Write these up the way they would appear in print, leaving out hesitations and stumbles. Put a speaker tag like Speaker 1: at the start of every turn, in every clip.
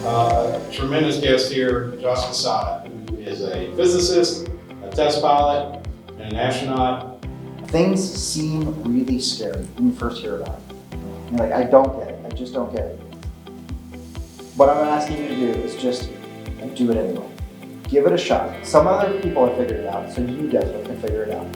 Speaker 1: A tremendous guest here, Josh Cassada, who is a physicist, a test pilot, and an astronaut.
Speaker 2: Things seem really scary when you first hear about it. You're like, I don't get it. I just don't get it. What I'm asking you to do is just do it anyway. Give it a shot. Some other people have figured it out, so you definitely can figure it out.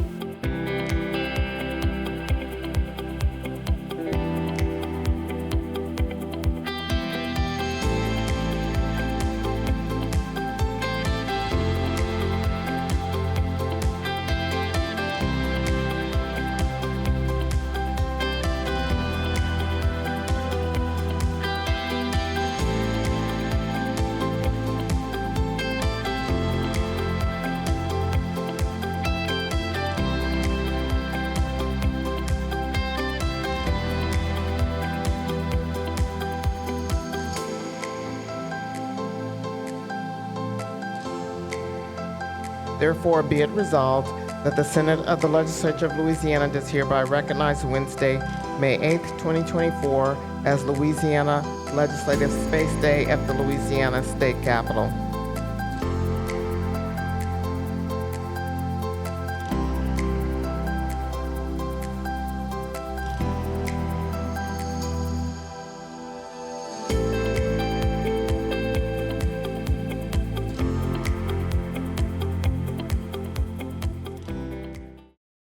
Speaker 3: Therefore, be it resolved that the Senate of the Legislature of Louisiana does hereby recognize Wednesday, May 8th, 2024 as Louisiana Legislative Space Day at the Louisiana State Capitol.